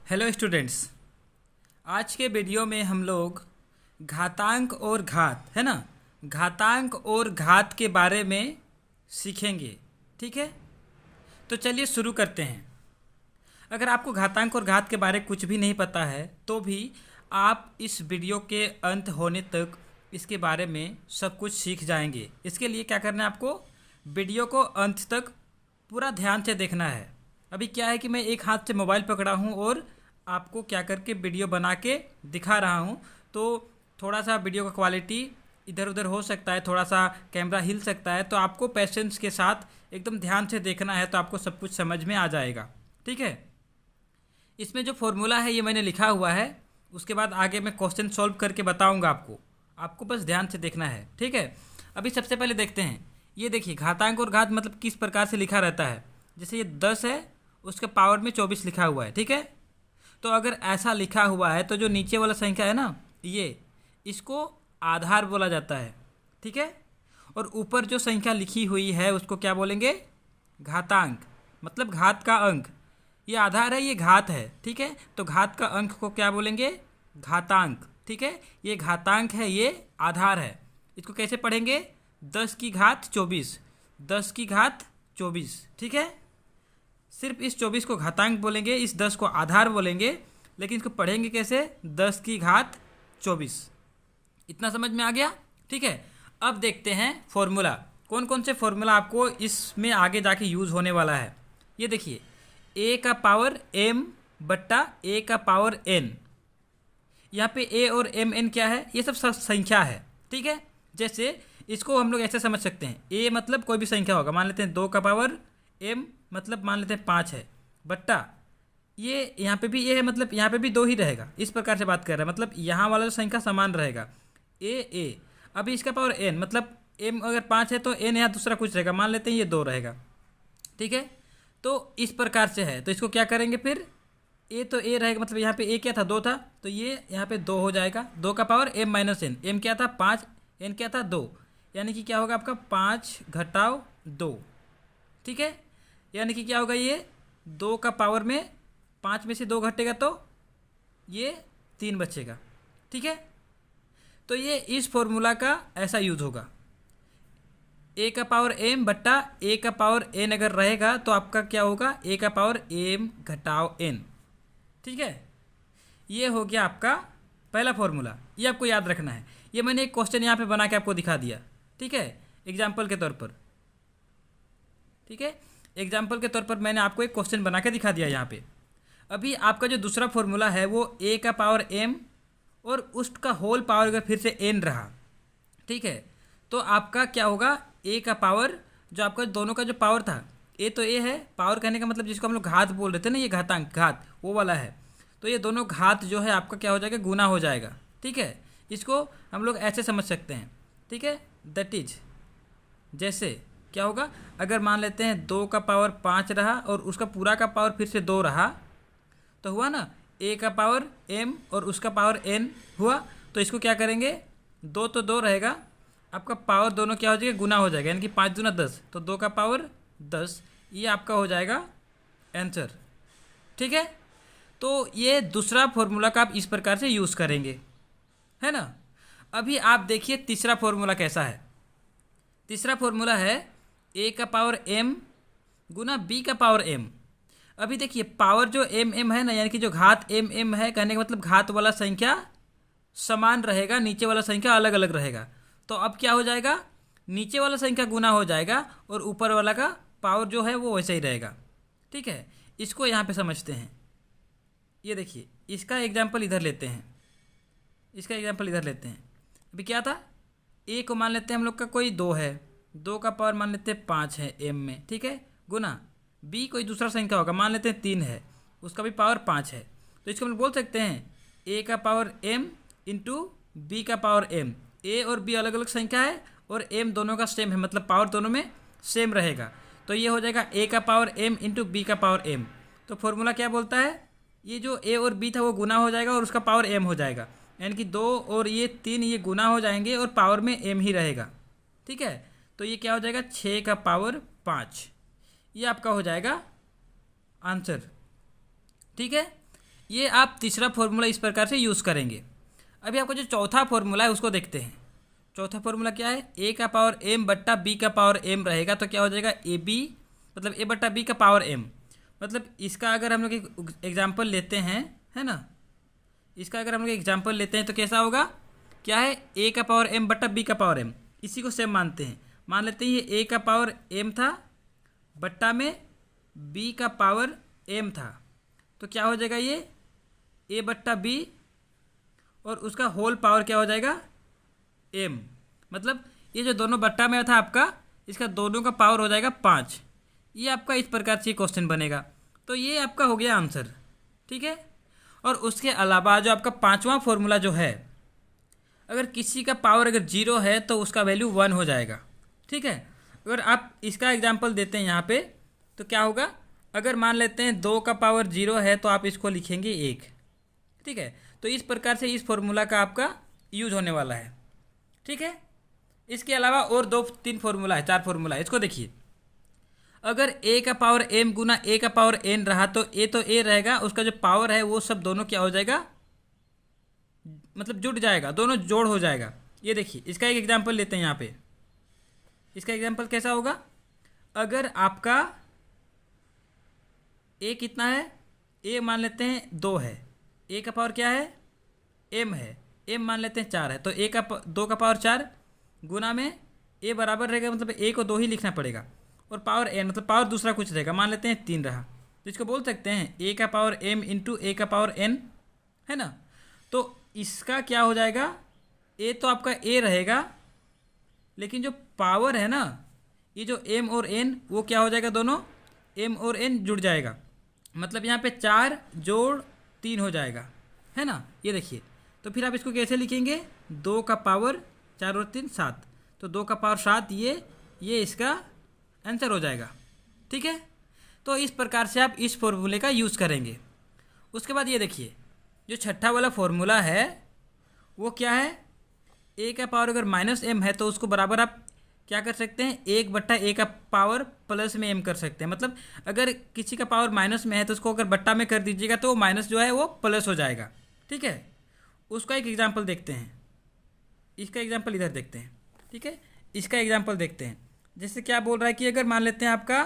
Hello students. आज के video में हम लोग घातांक और घात है ना, घातांक और घात के बारे में सीखेंगे। ठीक है, तो चलिए शुरू करते हैं। अगर आपको घातांक और घात के बारे में कुछ भी नहीं पता है तो भी आप इस वीडियो के अंत होने तक इसके बारे में सब कुछ सीख जाएंगे। इसके लिए क्या करना है, आपको वीडियो को अंत तक पूरा ध्यान से देखना है। अभी क्या है कि मैं एक हाथ से मोबाइल पकड़ा हूँ और आपको क्या करके वीडियो बना के दिखा रहा हूँ, तो थोड़ा सा वीडियो का क्वालिटी इधर उधर हो सकता है, थोड़ा सा कैमरा हिल सकता है, तो आपको पेशेंस के साथ एकदम ध्यान से देखना है, तो आपको सब कुछ समझ में आ जाएगा। ठीक है, इसमें जो फॉर्मूला है ये मैंने लिखा हुआ है, उसके बाद आगे मैं क्वेश्चन सॉल्व करके बताऊंगा आपको बस ध्यान से देखना है। ठीक है, अभी सबसे पहले देखते हैं। ये देखिए, घातांक और घात मतलब किस प्रकार से लिखा रहता है। जैसे ये 10 है, उसके पावर में 24 लिखा हुआ है। ठीक है, तो अगर ऐसा लिखा हुआ है तो जो नीचे वाला संख्या है ना, ये इसको आधार बोला जाता है। ठीक है, और ऊपर जो संख्या लिखी हुई है उसको क्या बोलेंगे, घातांक, मतलब घात का अंक। ये आधार है, ये घात है। ठीक है, तो घात का अंक को क्या बोलेंगे, घातांक। ठीक है, ये घातांक है, ये आधार है। इसको कैसे पढ़ेंगे, 10 की घात 24, 10 की घात 24। ठीक है, सिर्फ इस 24 को घातांक बोलेंगे, इस 10 को आधार बोलेंगे, लेकिन इसको पढ़ेंगे कैसे, 10 की घात 24। इतना समझ में आ गया। ठीक है, अब देखते हैं फॉर्मूला, कौन कौन से फॉर्मूला आपको इसमें आगे जाके यूज़ होने वाला है। ये देखिए, ए का पावर एम बट्टा ए का पावर एन। यहाँ पे ए और एम एन क्या है, ये सब संख्या है। ठीक है, जैसे इसको हम लोग ऐसे समझ सकते हैं, ए मतलब कोई भी संख्या होगा, मान लेते हैं 2 का पावर एम मतलब मान लेते हैं 5 है, बट्टा ये यहाँ पे भी ए है, मतलब यहाँ पे भी 2 ही रहेगा। इस प्रकार से बात कर रहा है, मतलब यहाँ वाला जो संख्या समान रहेगा, ए। अभी इसका पावर एन मतलब एम अगर 5 है तो एन यहाँ दूसरा कुछ रहेगा, मान लेते हैं ये 2 रहेगा। ठीक है, तो इस प्रकार से है, तो इसको क्या करेंगे फिर, ए तो ए रहेगा, मतलब यहाँ पे ए क्या था, 2 था, तो ये यहाँ पे 2 हो जाएगा। 2 का power M minus N, M क्या था 5, एन क्या था 2, यानी कि क्या होगा आपका 5 घटाओ 2। ठीक है, यानी कि क्या होगा, ये 2 का पावर में 5 में से 2 घटेगा तो ये 3 बचेगा। ठीक है, तो ये इस फॉर्मूला का ऐसा यूज होगा, ए का पावर एम बट्टा ए का पावर एन अगर रहेगा तो आपका क्या होगा, ए का पावर एम घटाओ एन। ठीक है, ये हो गया आपका पहला फॉर्मूला, ये आपको याद रखना है। ये मैंने एक क्वेश्चन यहाँ पे बना के आपको दिखा दिया। ठीक है, एग्जाम्पल के तौर पर। ठीक है, एग्जाम्पल के तौर पर मैंने आपको एक क्वेश्चन बना के दिखा दिया यहाँ पे। अभी आपका जो दूसरा फॉर्मूला है वो ए का पावर एम और उसका होल पावर अगर फिर से एन रहा, ठीक है, तो आपका क्या होगा, ए का पावर जो आपका दोनों का जो पावर था, ए तो ए है, पावर कहने का मतलब जिसको हम लोग घात बोल रहे थे ना, ये घातांक घात वो वाला है, तो ये दोनों घात जो है आपका क्या हो जाएगा, गुना हो जाएगा। ठीक है, इसको हम लोग ऐसे समझ सकते हैं। ठीक है, दैट इज जैसे क्या होगा, अगर मान लेते हैं 2 का पावर 5 रहा और उसका पूरा का पावर फिर से 2 रहा, तो हुआ ना, ए का पावर एम और उसका पावर एन हुआ, तो इसको क्या करेंगे, 2 तो 2 रहेगा, आपका पावर दोनों क्या हो जाएगा, गुना हो जाएगा, यानी कि 5 दूना 10, तो 2 का पावर 10, ये आपका हो जाएगा आंसर। ठीक है, तो ये दूसरा फॉर्मूला का आप इस प्रकार से यूज़ करेंगे, है ना। अभी आप देखिए तीसरा फॉर्मूला कैसा है। तीसरा फॉर्मूला है ए का पावर एम गुना बी का पावर एम। अभी देखिए, पावर जो एम एम है ना, यानी कि जो घात एम एम है, कहने का मतलब घात वाला संख्या समान रहेगा, नीचे वाला संख्या अलग अलग रहेगा। तो अब क्या हो जाएगा, नीचे वाला संख्या गुना हो जाएगा और ऊपर वाला का पावर जो है वो वैसे ही रहेगा। ठीक है, इसको यहाँ पे समझते हैं। ये देखिए, इसका एग्जाम्पल इधर लेते हैं, इसका एग्जाम्पल इधर लेते हैं। अभी क्या था, ए को मान लेते हैं हम लोग का कोई 2 है, 2 का पावर मान लेते हैं 5 है एम में। ठीक है, गुना बी कोई दूसरा संख्या होगा, मान लेते हैं 3 है, उसका भी पावर 5 है, तो इसको हम बोल सकते हैं ए का पावर एम इंटू बी का पावर एम। ए और बी अलग अलग संख्या है और एम दोनों का सेम है, मतलब पावर दोनों में सेम रहेगा, तो ये हो जाएगा ए का पावर एम इंटू बी का पावर एम। तो फॉर्मूला क्या बोलता है, ये जो ए और बी था वो गुना हो जाएगा और उसका पावर एम हो जाएगा, यानी कि 2 और ये 3 ये गुना हो जाएंगे और पावर में एम ही रहेगा। ठीक है, तो ये क्या हो जाएगा, 6 का पावर 5, ये आपका हो जाएगा आंसर। ठीक है, ये आप तीसरा फॉर्मूला इस प्रकार से यूज़ करेंगे। अभी आपको जो चौथा फॉर्मूला है उसको देखते हैं। चौथा फॉर्मूला क्या है, ए का पावर एम बट्टा बी का पावर एम रहेगा, तो क्या हो जाएगा ए बी मतलब ए बट्टा बी का पावर एम। मतलब इसका अगर हम लोग एक एग्जाम्पल लेते हैं, है ना, इसका अगर हम लोग एग्जाम्पल लेते हैं तो कैसा होगा, क्या है ए का पावर एम बट्टा बी का पावर एम, इसी को सेम मानते हैं। मान लेते हैं ये ए का पावर एम था बट्टा में बी का पावर एम था, तो क्या हो जाएगा ये ए बट्टा बी और उसका होल पावर क्या हो जाएगा एम। मतलब ये जो दोनों बट्टा में था आपका, इसका दोनों का पावर हो जाएगा 5। ये आपका इस प्रकार से क्वेश्चन बनेगा। तो ये आपका हो गया आंसर, ठीक है। और उसके अलावा जो आपका पांचवा फॉर्मूला जो है, अगर किसी का पावर अगर 0 है तो उसका वैल्यू 1 हो जाएगा, ठीक है। अगर आप इसका एग्जांपल देते हैं यहाँ पे तो क्या होगा, अगर मान लेते हैं 2 का पावर 0 है तो आप इसको लिखेंगे 1, ठीक है। तो इस प्रकार से इस फॉर्मूला का आपका यूज होने वाला है, ठीक है। इसके अलावा और 2-3 फॉर्मूला है, 4 फॉर्मूला है। इसको देखिए, अगर ए का पावर एम गुना ए का पावर एन रहा तो ए रहेगा, उसका जो पावर है वो सब दोनों क्या हो जाएगा, मतलब जुड़ जाएगा, दोनों जोड़ हो जाएगा। ये देखिए इसका एक एग्जांपल लेते हैं यहाँ पे। इसका एग्जांपल कैसा होगा, अगर आपका ए कितना है, ए मान लेते हैं 2 है, ए का पावर क्या है एम है, एम मान लेते हैं 4 है, तो 2 का पावर 4 गुना में ए बराबर रहेगा, मतलब ए को 2 ही लिखना पड़ेगा, और पावर एन मतलब पावर दूसरा कुछ रहेगा, मान लेते हैं 3 रहा, तो इसको बोल सकते हैं ए का पावर एम इंटू ए का पावर एन, है ना। तो इसका क्या हो जाएगा, ए तो आपका ए रहेगा, लेकिन जो पावर है ना, ये जो एम और एन वो क्या हो जाएगा, दोनों एम और एन जुड़ जाएगा, मतलब यहाँ पे 4 जोड़ 3 हो जाएगा, है ना। ये देखिए, तो फिर आप इसको कैसे लिखेंगे, 2 का पावर 4 और 3 7, तो 2 का पावर 7 ये इसका आंसर हो जाएगा, ठीक है। तो इस प्रकार से आप इस फॉर्मूले का यूज़ करेंगे। उसके बाद ये देखिए, जो छठा वाला फॉर्मूला है वो क्या है, ए का पावर अगर माइनस एम है तो उसको बराबर आप क्या कर सकते हैं, 1 बट्टा ए का पावर प्लस में एम कर सकते हैं। मतलब अगर किसी का पावर माइनस में है तो उसको अगर बट्टा में कर दीजिएगा तो वो माइनस जो है वो प्लस हो जाएगा, ठीक है। उसका एक एग्जांपल देखते हैं, इसका एग्जांपल इधर देखते हैं, ठीक है। इसका एग्जांपल देखते हैं, जैसे क्या बोल रहा है कि अगर मान लेते हैं आपका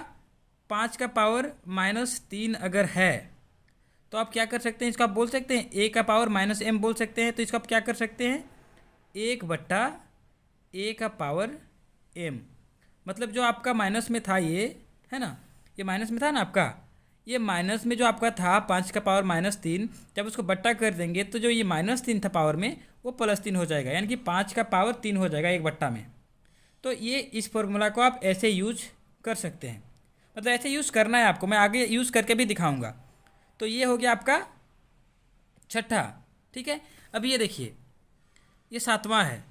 5 का पावर -3 अगर है तो आप क्या कर सकते हैं, इसको आप बोल सकते हैं ए का पावर माइनस एम बोल सकते हैं। तो इसको आप क्या कर सकते हैं, 1 बट्टा ए का पावर एम, मतलब जो आपका माइनस में था ये, है ना, ये माइनस में था ना आपका, ये माइनस में जो आपका था 5 का पावर -3, जब उसको बट्टा कर देंगे तो जो ये -3 था पावर में वो +3 हो जाएगा, यानी कि 5 का पावर 3 हो जाएगा 1 बट्टा में। तो ये इस फॉर्मूला को आप ऐसे यूज कर सकते हैं, मतलब ऐसे यूज़ करना है आपको, मैं आगे यूज़ करके भी दिखाऊंगा। तो ये हो गया आपका छठा, ठीक है। अब ये देखिए, ये 7वां है,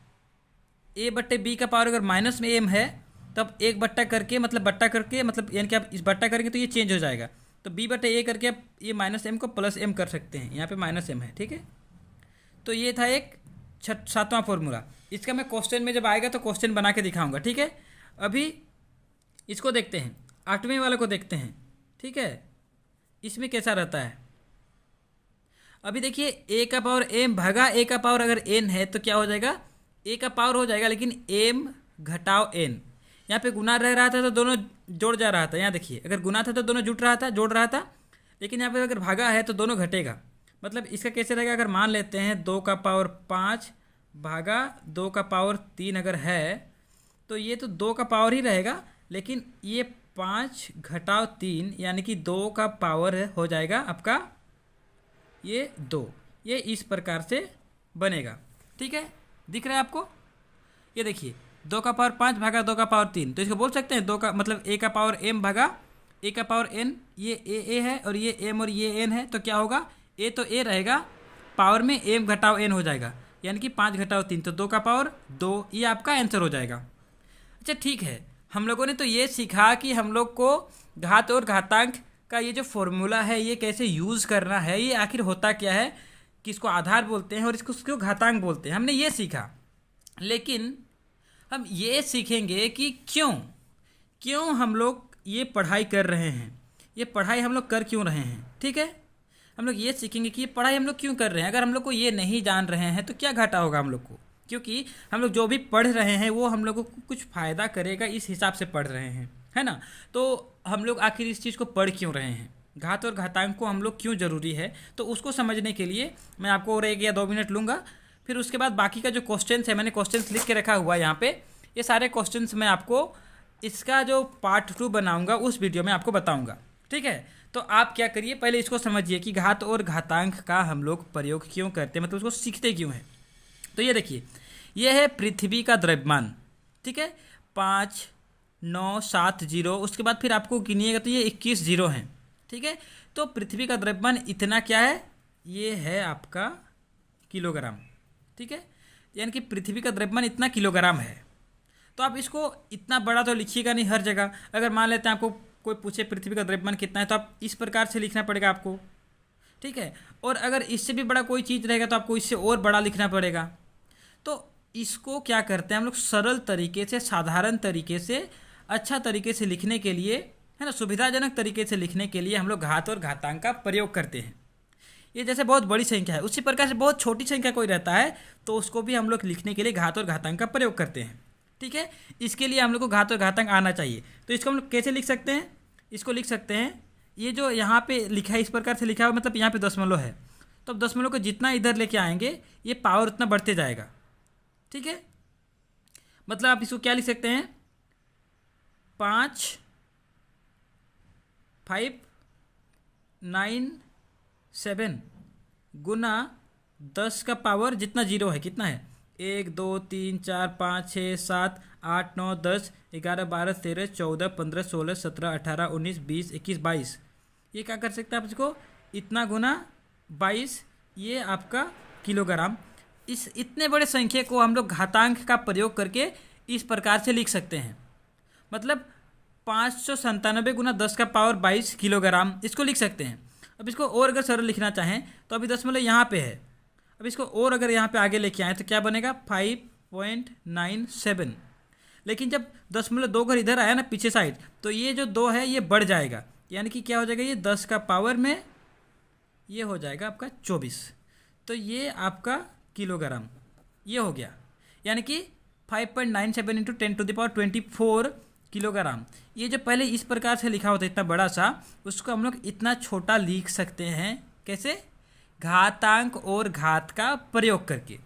ए बट्टे बी का पावर अगर माइनस में एम है तब 1 बट्टा करके मतलब बट्टा करके मतलब यानी कि आप इस बट्टा करके तो ये चेंज हो जाएगा, तो बी बट्टे ए करके आप ये माइनस एम को प्लस एम कर सकते हैं, यहाँ पे माइनस एम है, ठीक है। तो ये था एक 7वां फॉर्मूला। इसका मैं क्वेश्चन में जब आएगा तो क्वेश्चन बना के दिखाऊंगा, ठीक है। अभी इसको देखते हैं, 8वें वाले को देखते हैं, ठीक है। इसमें कैसा रहता है, अभी देखिए ए का पावर एम भागा ए का पावर अगर एन है तो क्या हो जाएगा, ए का पावर हो जाएगा, लेकिन एम घटाव एन, यहाँ पे गुना रह रहा था तो दोनों जोड़ जा रहा था। यहाँ देखिए, अगर गुना था तो दोनों जुट रहा था, जोड़ रहा था, लेकिन यहाँ पे अगर भागा है तो दोनों घटेगा। मतलब इसका कैसे रहेगा, अगर मान लेते हैं 2 का पावर 5 भागा 2 का पावर 3 अगर है तो ये तो 2 का पावर ही रहेगा, लेकिन ये 5 घटाव 3 यानी कि 2 का पावर हो जाएगा आपका ये 2। ये इस प्रकार से बनेगा, ठीक है। दिख रहा है आपको, ये देखिए 2 का पावर 5 भागा 2 का पावर 3, तो इसको बोल सकते हैं 2 का मतलब ए का पावर एम भागा ए का पावर एन, ये ए है और ये एम और ये एन है, तो क्या होगा, ए तो ए रहेगा, पावर में एम घटाव एन हो जाएगा, यानी कि 5 घटाव 3 तो 2 का पावर 2, ये आपका आंसर हो जाएगा। अच्छा ठीक है, हम लोगों ने तो ये सीखा कि हम लोग को घात और घातांक का ये जो फॉर्मूला है ये कैसे यूज़ करना है, ये आखिर होता क्या है, किसको आधार बोलते हैं और इसको क्यों घातांक बोलते हैं, हमने ये सीखा। लेकिन हम ये सीखेंगे कि क्यों हम लोग ये पढ़ाई कर रहे हैं, ये पढ़ाई हम लोग कर क्यों रहे हैं, ठीक है। हम लोग ये सीखेंगे कि ये पढ़ाई हम लोग क्यों कर रहे हैं। अगर हम लोग को ये नहीं जान रहे हैं तो क्या घाटा होगा हम लोग को, क्योंकि हम लोग जो भी पढ़ रहे हैं वो हम लोगों को कुछ फ़ायदा करेगा, इस हिसाब से पढ़ रहे हैं, है ना। तो हम लोग आखिर इस चीज़ को पढ़ क्यों रहे हैं, घात और घातांक को हम लोग क्यों ज़रूरी है, तो उसको समझने के लिए मैं आपको और 1 या 2 मिनट लूँगा। फिर उसके बाद बाकी का जो क्वेश्चंस है, मैंने क्वेश्चंस लिख के रखा हुआ है यहाँ पे, ये सारे क्वेश्चंस मैं आपको इसका जो पार्ट 2 बनाऊँगा उस वीडियो में आपको बताऊँगा, ठीक है। तो आप क्या करिए, पहले इसको समझिए कि घात और घातांक का हम लोग प्रयोग क्यों करते हैं, मतलब उसको सीखते क्यों हैं। तो ये देखिए, ये है पृथ्वी का द्रव्यमान, ठीक है, 5 9 7 0, उसके बाद फिर आपको गिनिएगा तो ये 21 जीरो हैं, ठीक है। तो पृथ्वी का द्रव्यमान इतना क्या है, ये है आपका किलोग्राम, ठीक है, यानी कि पृथ्वी का द्रव्यमान इतना किलोग्राम है। तो आप इसको इतना बड़ा तो लिखिएगा नहीं हर जगह। अगर मान लेते हैं आपको कोई पूछे पृथ्वी का द्रव्यमान कितना है, तो आप इस प्रकार से लिखना पड़ेगा आपको, ठीक है। और अगर इससे भी बड़ा कोई चीज़ रहेगा तो आपको इससे और बड़ा लिखना पड़ेगा। तो इसको क्या करते हैं हम लोग, सरल तरीके से, साधारण तरीके से, अच्छा तरीके से लिखने के लिए, है ना, सुविधाजनक तरीके से लिखने के लिए हम लोग घात और घातांक का प्रयोग करते हैं। ये जैसे बहुत बड़ी संख्या है, उसी प्रकार से बहुत छोटी संख्या कोई रहता है तो उसको भी हम लोग लिखने के लिए घात और घातांक का प्रयोग करते हैं, ठीक है। इसके लिए हम लोग को घात और घातांक आना चाहिए। तो इसको हम लोग कैसे लिख सकते हैं, इसको लिख सकते हैं, ये जो यहाँ पे लिखा है इस प्रकार से लिखा है, मतलब यहाँ पे दशमलव है, तो अब दशमलव को जितना इधर लेके आएंगे ये पावर उतना बढ़ते जाएगा, ठीक है। मतलब आप इसको क्या लिख सकते हैं, 5 5 9 7 गुना 10 का पावर जितना जीरो है, कितना है, 1 2 3 4 5 6 7 8 9 10 11 12 13 14 15 16 17 18 19 20 21 22, ये क्या कर सकते हैं आप इसको, इतना गुना 22, ये आपका किलोग्राम। इस इतने बड़े संख्या को हम लोग घातांक का प्रयोग करके इस प्रकार से लिख सकते हैं, मतलब 597 गुना 10 का पावर 22 किलोग्राम, इसको लिख सकते हैं। अब इसको और अगर सरल लिखना चाहें तो अभी दशमलव यहाँ पे है, अब इसको और अगर यहाँ पे आगे लेके आए तो क्या बनेगा, 5.97। लेकिन जब दशमलव 2 घर इधर आया ना पीछे साइड, तो ये जो 2 है ये बढ़ जाएगा, यानी कि क्या हो जाएगा, ये 10 का पावर में ये हो जाएगा आपका 24, तो ये आपका किलोग्राम ये हो गया, यानी कि 5.97 इंटू 10⁻24 किलोग्राम। ये जो पहले इस प्रकार से लिखा होता है इतना बड़ा सा, उसको हम लोग इतना छोटा लिख सकते हैं, कैसे, घातांक और घात का प्रयोग करके।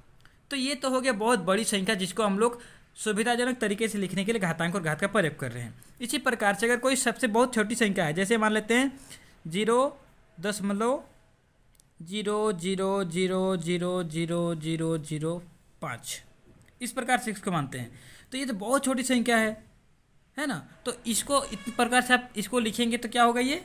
तो ये तो हो गया बहुत बड़ी संख्या जिसको हम लोग सुविधाजनक तरीके से लिखने के लिए घातांक और घात का प्रयोग कर रहे हैं। इसी प्रकार से अगर कोई सबसे बहुत छोटी संख्या है, जैसे मान लेते हैं 0.00000005, इस प्रकार से इसको मानते हैं, तो ये तो बहुत छोटी संख्या है ना। तो इसको इस प्रकार से आप इसको लिखेंगे तो क्या होगा, ये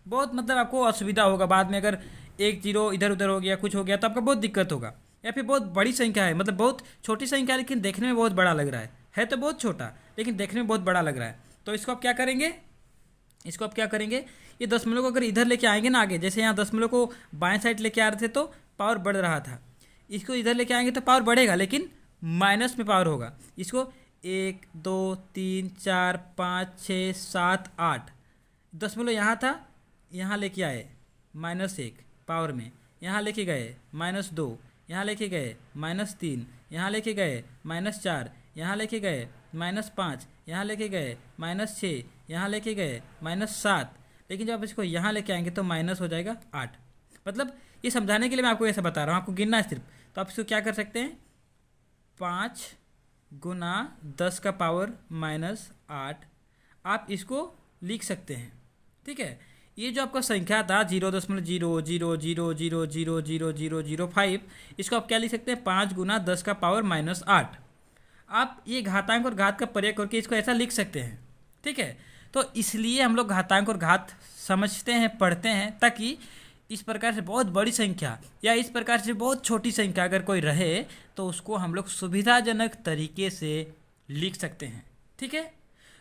बहुत मतलब आपको असुविधा होगा बाद में, अगर 1 0 इधर उधर हो गया, कुछ हो गया तो आपका बहुत दिक्कत होगा। या फिर बहुत बड़ी संख्या है, मतलब बहुत छोटी संख्या है लेकिन देखने में बहुत बड़ा लग रहा है तो बहुत छोटा लेकिन देखने में बहुत बड़ा लग रहा है, तो इसको आप क्या करेंगे, ये दशमलव को अगर इधर लेके आएंगे ना आगे, जैसे यहाँ दशमलव को बाएं साइड लेके आ रहे थे तो पावर बढ़ रहा था, इसको इधर लेके आएंगे तो पावर बढ़ेगा लेकिन माइनस में पावर होगा। इसको 1 2 3 4 5 6 7 8 दशमलव यहाँ था, यहाँ लेके आए -1 पावर में, यहाँ लेके गए -2, यहाँ लेके गए -3, यहाँ लेके गए -4, यहाँ लेके गए -5, यहाँ लेके गए -6, यहाँ लेके गए -7, लेकिन जब आप इसको यहाँ लेके आएंगे तो माइनस हो जाएगा 8। मतलब ये समझाने के लिए मैं आपको ऐसा बता रहा हूँ, आपको गिनना है सिर्फ। तो आप इसको क्या कर सकते हैं, 5 गुना 10 का पावर -8 आप इसको लिख सकते हैं, ठीक है। ये जो आपका संख्या था 0.0000000005, इसको आप क्या लिख सकते हैं, 5 गुना 10 का पावर -8। आप ये घातांक और घात का प्रयोग करके इसको ऐसा लिख सकते हैं, ठीक है। तो इसलिए हम लोग घातांक और घात समझते हैं, पढ़ते हैं, ताकि इस प्रकार से बहुत बड़ी संख्या या इस प्रकार से बहुत छोटी संख्या अगर कोई रहे तो उसको हम लोग सुविधाजनक तरीके से लिख सकते हैं, ठीक है।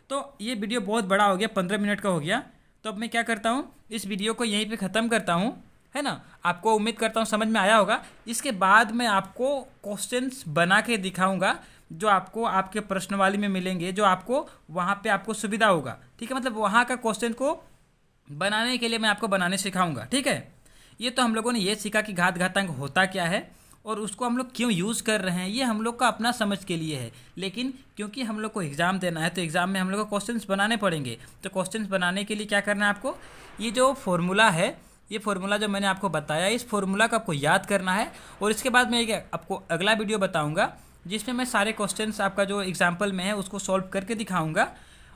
तो ये वीडियो बहुत बड़ा हो गया, 15 मिनट का हो गया। तो अब मैं क्या करता हूँ, इस वीडियो को यहीं पे ख़त्म करता हूँ, है ना। आपको उम्मीद करता हूँ समझ में आया होगा। इसके बाद मैं आपको क्वेश्चंस बना के दिखाऊंगा जो आपको आपके प्रश्नवाली में मिलेंगे, जो आपको वहाँ पे आपको सुविधा होगा, ठीक है। मतलब वहाँ का क्वेश्चन को बनाने के लिए मैं आपको बनाने सिखाऊंगा, ठीक है। ये तो हम लोगों ने ये सीखा कि घात घातांक होता क्या है और उसको हम लोग क्यों यूज़ कर रहे हैं, ये हम लोग का अपना समझ के लिए है। लेकिन क्योंकि हम लोग को एग्ज़ाम देना है तो एग्ज़ाम में हम लोग को क्वेश्चंस बनाने पड़ेंगे। तो क्वेश्चंस बनाने के लिए क्या करना है आपको, ये जो फॉर्मूला है, ये फार्मूला जो मैंने आपको बताया, इस फार्मूला को आपको याद करना है। और इसके बाद मैं एक आपको अगला वीडियो बताऊंगा जिसमें मैं सारे क्वेश्चंस आपका जो एग्जाम्पल में है उसको सॉल्व करके दिखाऊंगा।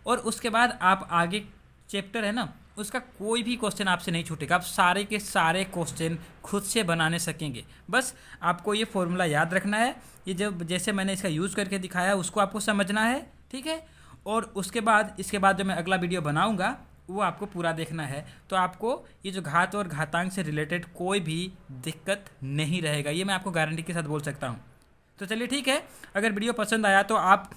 और उसके बाद आप आगे चैप्टर है ना, उसका कोई भी क्वेश्चन आपसे नहीं छूटेगा, आप सारे के सारे क्वेश्चन खुद से बनाने सकेंगे। बस आपको ये फार्मूला याद रखना है, ये जब जैसे मैंने इसका यूज़ करके दिखाया उसको आपको समझना है, ठीक है। और उसके बाद इसके बाद जो मैं अगला वीडियो बनाऊंगा वो आपको पूरा देखना है, तो आपको ये जो घात और घातांक से रिलेटेड कोई भी दिक्कत नहीं रहेगा, ये मैं आपको गारंटी के साथ बोल सकता हूँ। तो चलिए ठीक है, अगर वीडियो पसंद आया तो आप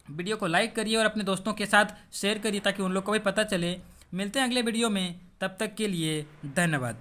वीडियो को लाइक करिए और अपने दोस्तों के साथ शेयर करिए ताकि उन लोग को भी पता चले। मिलते हैं अगले वीडियो में, तब तक के लिए धन्यवाद।